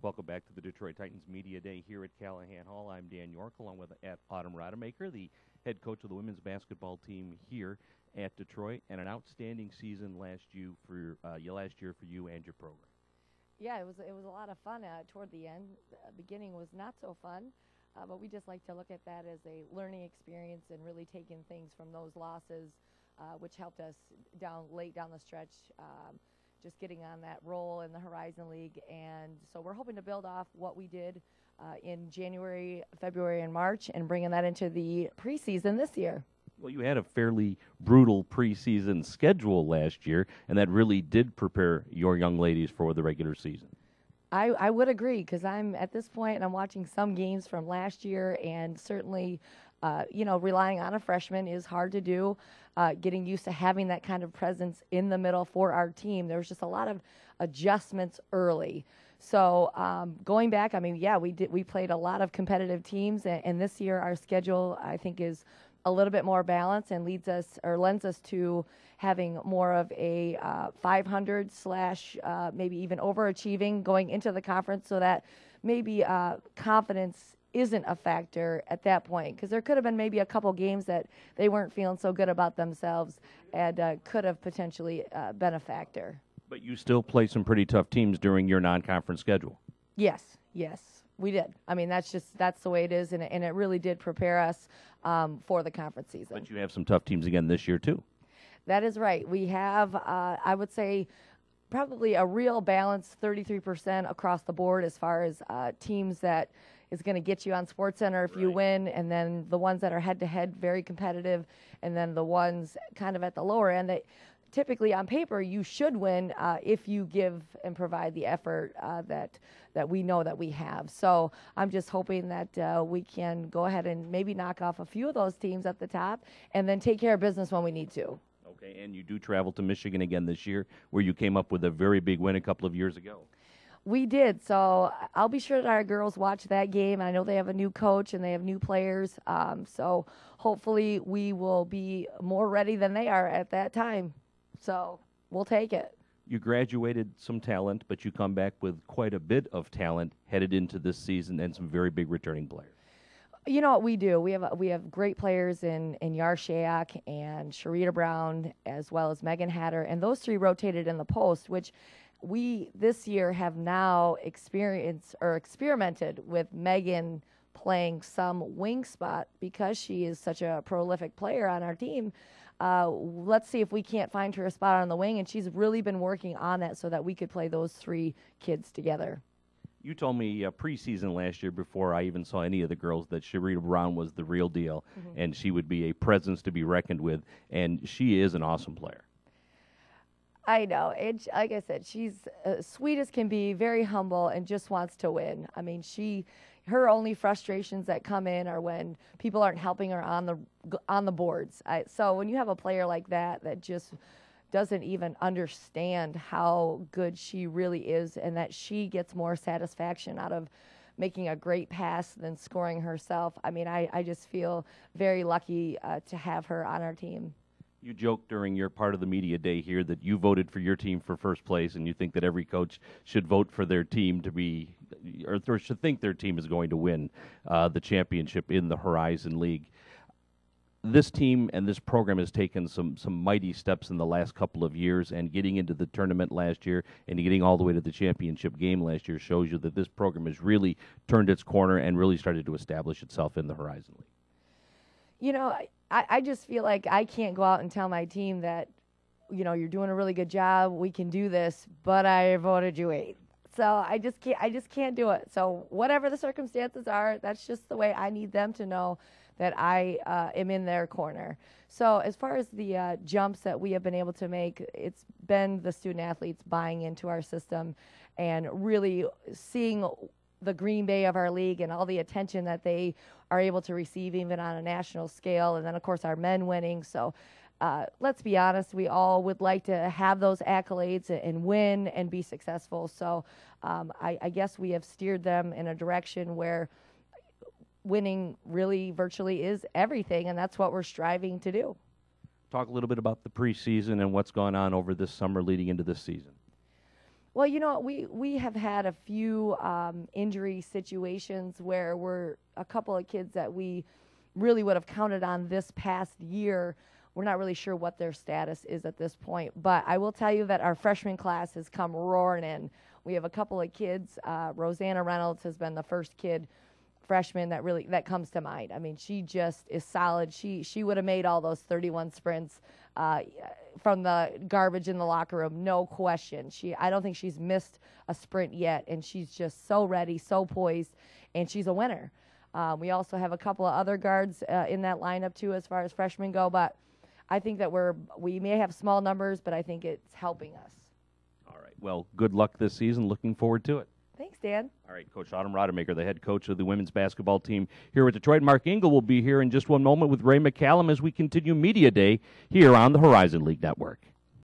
Welcome back to the Detroit Titans Media Day here at Callahan Hall. I'm Dan York, along with Rademacher, the head coach of the women's basketball team here at Detroit, and an outstanding season last year for you and your program. Yeah, it was a lot of fun toward the end. The beginning was not so fun, but we just like to look at that as a learning experience and really taking things from those losses, which helped us late down the stretch. Just getting on that roll in the Horizon League. And so we're hoping to build off what we did in January, February, and March and bringing that into the preseason this year. Well, you had a fairly brutal preseason schedule last year, and that really did prepare your young ladies for the regular season. I would agree, because I'm at this point and I'm watching some games from last year, and certainly relying on a freshman is hard to do. Getting used to having that kind of presence in the middle for our team, there was just a lot of adjustments early. So going back, we played a lot of competitive teams, and this year our schedule, I think, is a little bit more balanced and lends us to having more of a 500 / maybe even overachieving going into the conference, so that maybe confidence isn't a factor at that point, because there could have been maybe a couple games that they weren't feeling so good about themselves and could have potentially been a factor. But you still play some pretty tough teams during your non-conference schedule. Yes, we did. I mean, that's the way it is, and it really did prepare us for the conference season. But you have some tough teams again this year, too. That is right. We have, I would say, probably a real balance, 33% across the board as far as teams that is going to get you on SportsCenter if you win, and then the ones that are head-to-head, very competitive, and then the ones kind of at the lower end that typically on paper you should win if you give and provide the effort that we know that we have. So I'm just hoping that we can go ahead and maybe knock off a few of those teams at the top and then take care of business when we need to. Okay, and you do travel to Michigan again this year, where you came up with a very big win a couple of years ago. We did, so I'll be sure that our girls watch that game. I know they have a new coach and they have new players, so hopefully we will be more ready than they are at that time. So we'll take it. You graduated some talent, but you come back with quite a bit of talent headed into this season and some very big returning players. You know what we do? We have great players in Yar Shayak and Sharita Brown, as well as Megan Hatter, and those three rotated in the post, which we this year have now experimented with Megan playing some wing spot because she is such a prolific player on our team. Let's see if we can't find her a spot on the wing, and she's really been working on that so that we could play those three kids together. You told me preseason last year, before I even saw any of the girls, that Sharita Brown was the real deal, and she would be a presence to be reckoned with, and she is an awesome player. I know. Like I said, she's sweet as can be, very humble, and just wants to win. I mean, her only frustrations that come in are when people aren't helping her on the boards. So when you have a player like that just doesn't even understand how good she really is, and that she gets more satisfaction out of making a great pass than scoring herself. I mean, I just feel very lucky to have her on our team. You joked during your part of the media day here that you voted for your team for first place, and you think that every coach should vote for their team to be, or should think their team is going to win the championship in the Horizon League. This team and this program has taken some mighty steps in the last couple of years, and getting into the tournament last year and getting all the way to the championship game last year shows you that this program has really turned its corner and really started to establish itself in the Horizon League. You know, I just feel like I can't go out and tell my team that, you're doing a really good job, we can do this, but I voted you 8th. So I just can't do it. So whatever the circumstances are, that's just the way I need them to know that I am in their corner. So as far as the jumps that we have been able to make, it's been the student athletes buying into our system and really seeing the Green Bay of our league and all the attention that they are able to receive even on a national scale, and then of course our men winning. So let's be honest, we all would like to have those accolades and win and be successful. So I guess we have steered them in a direction where winning really virtually is everything, and that's what we're striving to do. Talk a little bit about the preseason and what's gone on over this summer leading into this season. Well, we have had a few injury situations where we're a couple of kids that we really would have counted on this past year. We're not really sure what their status is at this point, but I will tell you that our freshman class has come roaring in. We have a couple of kids. Rosanna Reynolds has been the first freshman that comes to mind. I mean, she just is solid. She would have made all those 31 sprints from the garbage in the locker room, no question. I don't think she's missed a sprint yet, and she's just so ready, so poised, and she's a winner. We also have a couple of other guards in that lineup too, as far as freshmen go. But I think that we may have small numbers, but I think it's helping us. All right. Well, good luck this season. Looking forward to it. Thanks, Dan. All right, Coach Autumn Rademacher, the head coach of the women's basketball team here with Detroit. Mark Engel will be here in just one moment with Ray McCallum as we continue Media Day here on the Horizon League Network.